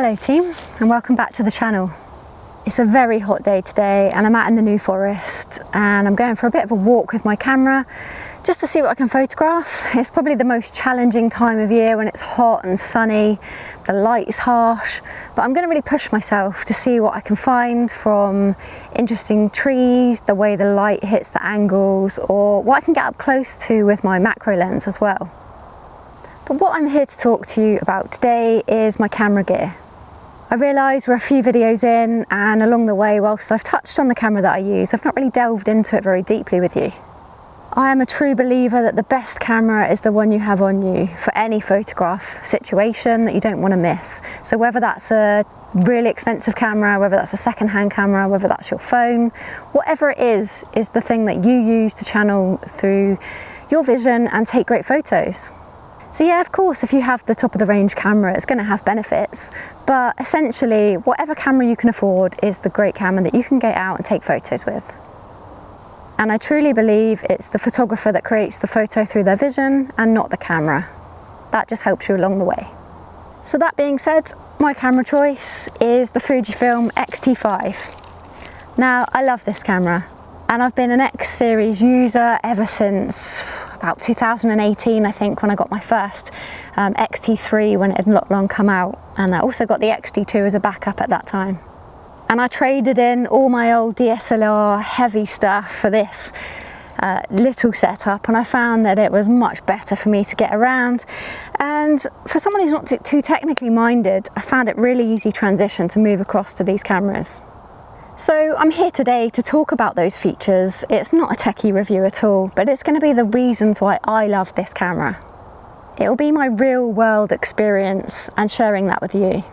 Hello team, and welcome back to the channel. It's a very hot day today and I'm out in the New Forest and I'm going for a bit of a walk with my camera just to see what I can photograph. It's probably the most challenging time of year when it's hot and sunny, the light is harsh, but I'm going to really push myself to see what I can find from interesting trees, the way the light hits the angles, or what I can get up close to with my macro lens as well. But what I'm here to talk to you about today is my camera gear. I realise we're a few videos in, and along the way, whilst I've touched on the camera that I use, I've not really delved into it very deeply with you. I am a true believer that the best camera is the one you have on you for any photograph situation that you don't want to miss. So whether that's a really expensive camera, whether that's a second-hand camera, whether that's your phone, whatever it is the thing that you use to channel through your vision and take great photos. So yeah, of course, if you have the top of the range camera, it's going to have benefits, but essentially whatever camera you can afford is the great camera that you can get out and take photos with. And I truly believe it's the photographer that creates the photo through their vision and not the camera. That just helps you along the way. So that being said, my camera choice is the Fujifilm X-T5. Now, I love this camera and I've been an X series user ever since about 2018, I think, when I got my first X-T3 when it had not long come out, and I also got the X-T2 as a backup at that time. And I traded in all my old DSLR heavy stuff for this little setup, and I found that it was much better for me to get around, and for someone who's not too technically minded, I found it really easy transition to move across to these cameras. So I'm here today to talk about those features. It's not a techie review at all, but it's going to be the reasons why I love this camera. It'll be my real world experience and sharing that with you.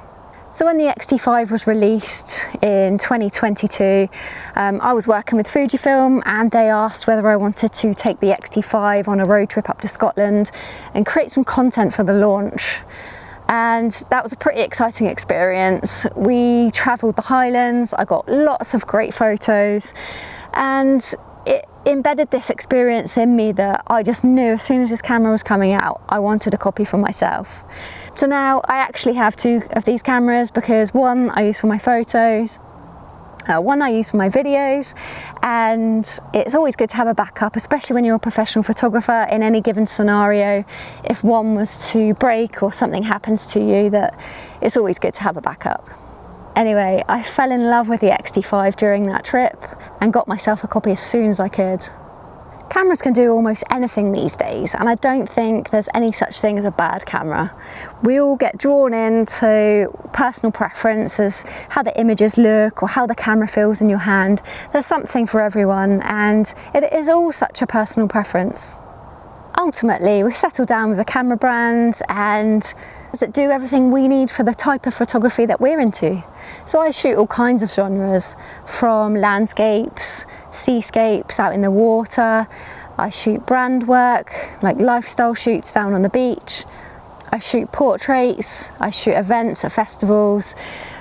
So when the X-T5 was released in 2022, I was working with Fujifilm and they asked whether I wanted to take the X-T5 on a road trip up to Scotland and create some content for the launch. And that was a pretty exciting experience. We travelled the Highlands, I got lots of great photos, and it embedded this experience in me that I just knew as soon as this camera was coming out, I wanted a copy for myself. So now I actually have two of these cameras because one I use for my photos, one I use for my videos, and it's always good to have a backup, especially when you're a professional photographer in any given scenario. If one was to break or something happens to you, that it's always good to have a backup. Anyway, I fell in love with the X-T5 during that trip and got myself a copy as soon as I could. Cameras can do almost anything these days, and I don't think there's any such thing as a bad camera. We all get drawn into personal preferences, how the images look or how the camera feels in your hand. There's something for everyone, and it is all such a personal preference. Ultimately, we settle down with a camera brand and that do everything we need for the type of photography that we're into. So I shoot all kinds of genres, from landscapes, seascapes out in the water. I shoot brand work, like lifestyle shoots down on the beach. I shoot portraits, I shoot events at festivals.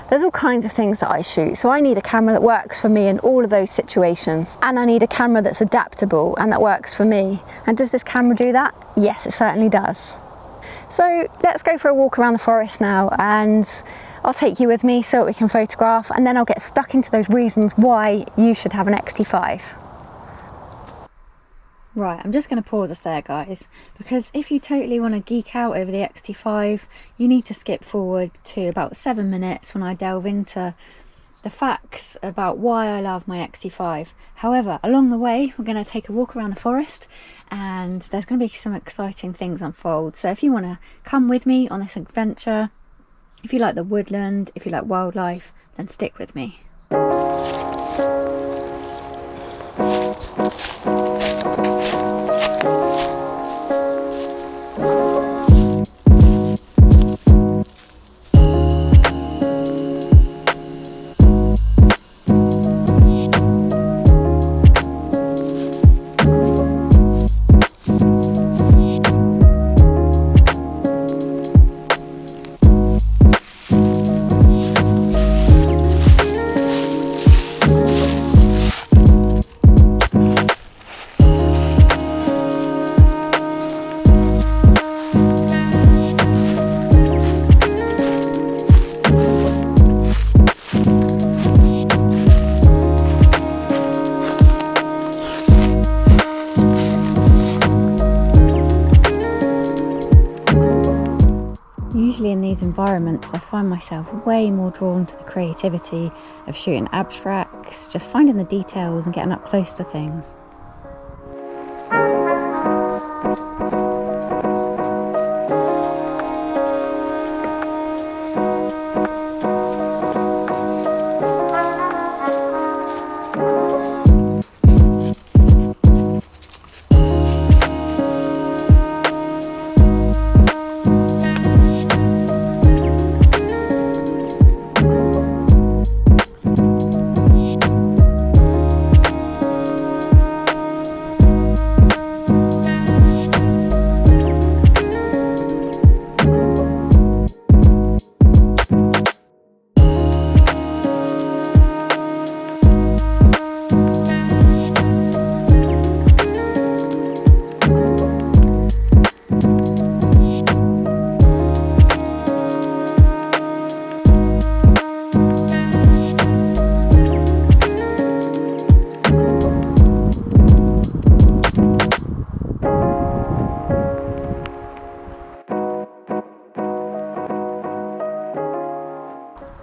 There's all kinds of things that I shoot, so I need a camera that works for me in all of those situations. And I need a camera that's adaptable and that works for me. And does this camera do that? Yes, it certainly does. So let's go for a walk around the forest now, and I'll take you with me so that we can photograph, and then I'll get stuck into those reasons why you should have an X-T5. Right, I'm just going to pause us there, guys, because if you totally want to geek out over the X-T5, you need to skip forward to about 7 minutes when I delve into the facts about why I love my X-T5. However, along the way, we're going to take a walk around the forest and there's going to be some exciting things unfold. So if you want to come with me on this adventure, if you like the woodland, if you like wildlife, then stick with me. especially in these environments, I find myself way more drawn to the creativity of shooting abstracts, just finding the details and getting up close to things.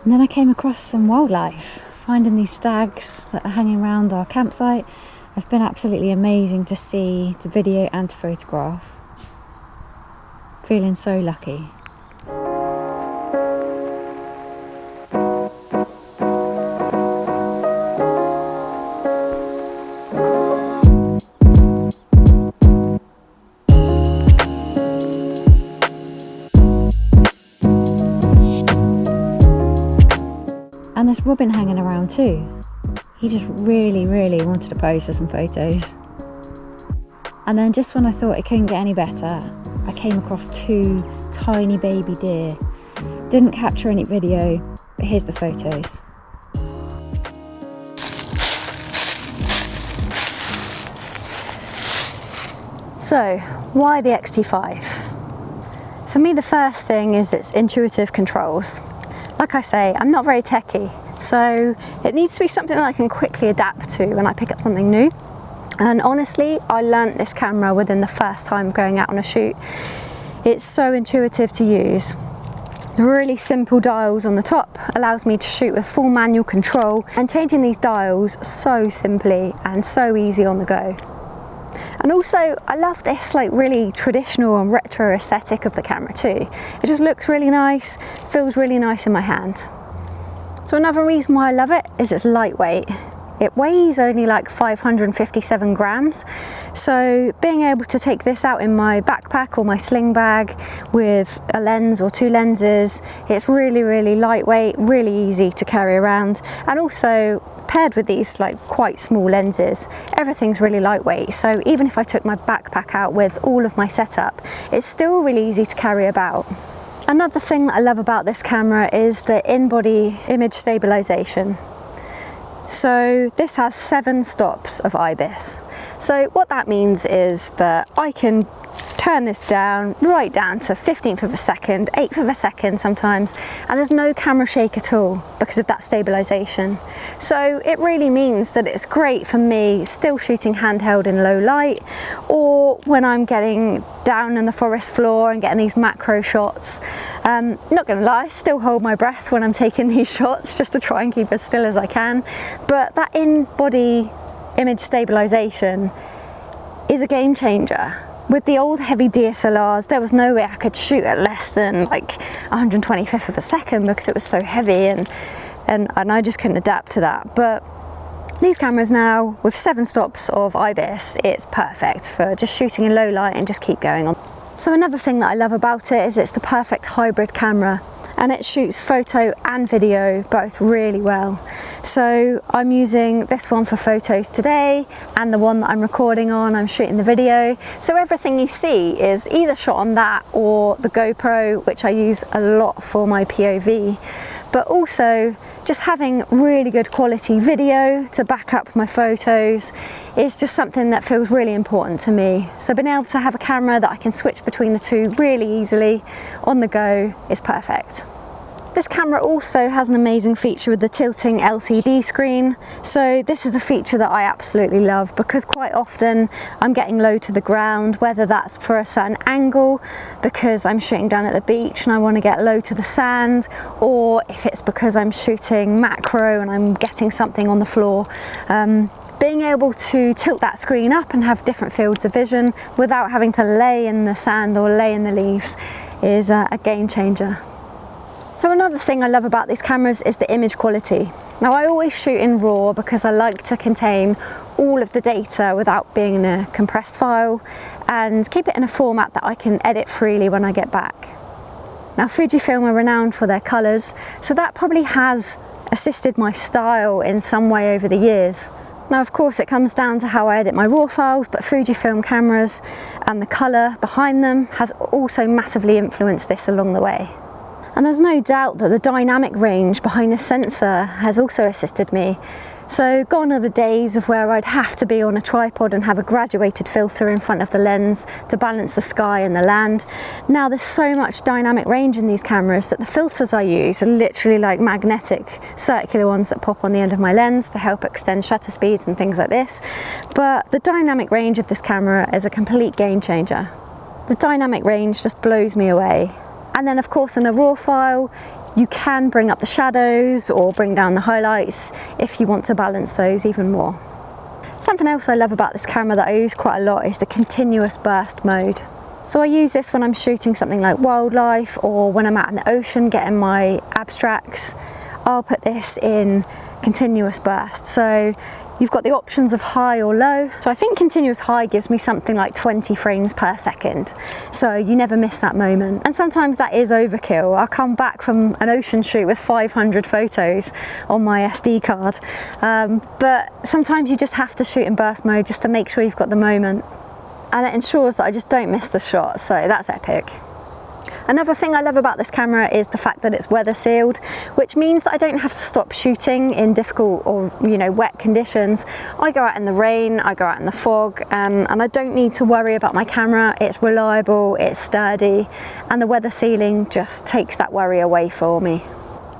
And then I came across some wildlife, finding these stags that are hanging around our campsite have been absolutely amazing to see, to video and to photograph. Feeling so lucky. And there's Robin hanging around too. He just really wanted to pose for some photos. And then just when I thought it couldn't get any better, I came across two tiny baby deer. Didn't capture any video, but here's the photos. So, why the X-T5? For me, the first thing is its intuitive controls. Like I say, I'm not very techy, so it needs to be something that I can quickly adapt to when I pick up something new. And honestly, I learnt this camera within the first time going out on a shoot. It's so intuitive to use. The really simple dials on the top allows me to shoot with full manual control, and changing these dials so simply and so easy on the go. And also, I love this like really traditional and retro aesthetic of the camera too. It just looks really nice, feels really nice in my hand. So another reason why I love it is it's lightweight. It weighs only like 557 grams. So being able to take this out in my backpack or my sling bag with a lens or two lenses, it's really lightweight, really easy to carry around. And also, paired with these like quite small lenses, everything's really lightweight, so even if I took my backpack out with all of my setup, it's still really easy to carry about. Another thing that I love about this camera is the in-body image stabilization. So this has 7 stops of IBIS. So what that means is that I can turn this down, right down to 15th of a second, 8th of a second sometimes, and there's no camera shake at all because of that stabilization. So it really means that it's great for me still shooting handheld in low light, or when I'm getting down in the forest floor and getting these macro shots. Not gonna lie, I still hold my breath when I'm taking these shots just to try and keep as still as I can, but that in-body image stabilization is a game changer. With the old heavy DSLRs, there was no way I could shoot at less than like 125th of a second because it was so heavy, and I just couldn't adapt to that. But these cameras now, with 7 stops of IBIS, it's perfect for just shooting in low light and just keep going on. So another thing that I love about it is it's the perfect hybrid camera, and it shoots photo and video both really well. So I'm using this one for photos today, and the one that I'm recording on, I'm shooting the video. So everything you see is either shot on that or the GoPro, which I use a lot for my POV. But also just having really good quality video to back up my photos is just something that feels really important to me. So being able to have a camera that I can switch between the two really easily on the go is perfect. This camera also has an amazing feature with the tilting LCD screen. So this is a feature that I absolutely love because quite often I'm getting low to the ground, whether that's for a certain angle because I'm shooting down at the beach and I want to get low to the sand, or if it's because I'm shooting macro and I'm getting something on the floor. Being able to tilt that screen up and have different fields of vision without having to lay in the sand or lay in the leaves is a game changer. So another thing I love about these cameras is the image quality. Now I always shoot in RAW because I like to contain all of the data without being in a compressed file and keep it in a format that I can edit freely when I get back. Now Fujifilm are renowned for their colours, so that probably has assisted my style in some way over the years. Now of course it comes down to how I edit my RAW files, but Fujifilm cameras and the colour behind them has also massively influenced this along the way. And there's no doubt that the dynamic range behind the sensor has also assisted me. So gone are the days of where I'd have to be on a tripod and have a graduated filter in front of the lens to balance the sky and the land. Now there's so much dynamic range in these cameras that the filters I use are literally like magnetic circular ones that pop on the end of my lens to help extend shutter speeds and things like this. But the dynamic range of this camera is a complete game changer. The dynamic range just blows me away. And then of course in a RAW file, you can bring up the shadows or bring down the highlights if you want to balance those even more. Something else I love about this camera that I use quite a lot is the continuous burst mode. So I use this when I'm shooting something like wildlife or when I'm out in the ocean getting my abstracts. I'll put this in continuous burst. So you've got the options of high or low. So I think continuous high gives me something like 20 frames per second. So you never miss that moment. And sometimes that is overkill. I'll come back from an ocean shoot with 500 photos on my SD card. But sometimes you just have to shoot in burst mode just to make sure you've got the moment. And it ensures that I just don't miss the shot. So that's epic. Another thing I love about this camera is the fact that it's weather sealed, which means that I don't have to stop shooting in difficult or wet conditions. I go out in the rain, I go out in the fog, and I don't need to worry about my camera. It's reliable, it's sturdy, and the weather sealing just takes that worry away for me.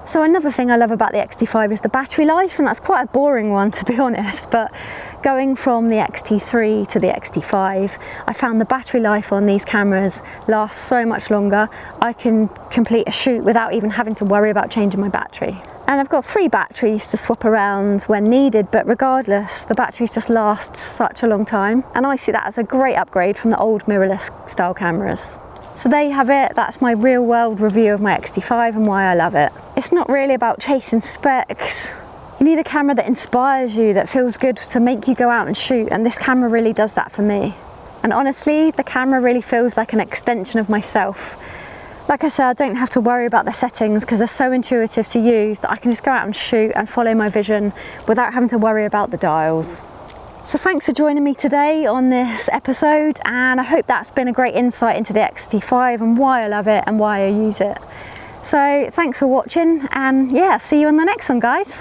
So another thing I love about the X-T5 is the battery life, and that's quite a boring one to be honest, but going from the X-T3 to the X-T5, I found the battery life on these cameras lasts so much longer. I can complete a shoot without even having to worry about changing my battery. And I've got 3 batteries to swap around when needed, but regardless, the batteries just last such a long time. And I see that as a great upgrade from the old mirrorless style cameras. So there you have it, that's my real world review of my X-T5 and why I love it. It's not really about chasing specs. You need a camera that inspires you, that feels good to make you go out and shoot, and this camera really does that for me. And honestly, the camera really feels like an extension of myself. Like I said, I don't have to worry about the settings because they're so intuitive to use that I can just go out and shoot and follow my vision without having to worry about the dials. So thanks for joining me today on this episode, and I hope that's been a great insight into the X-T5 and why I love it and why I use it. So thanks for watching, and yeah, see you on the next one, guys.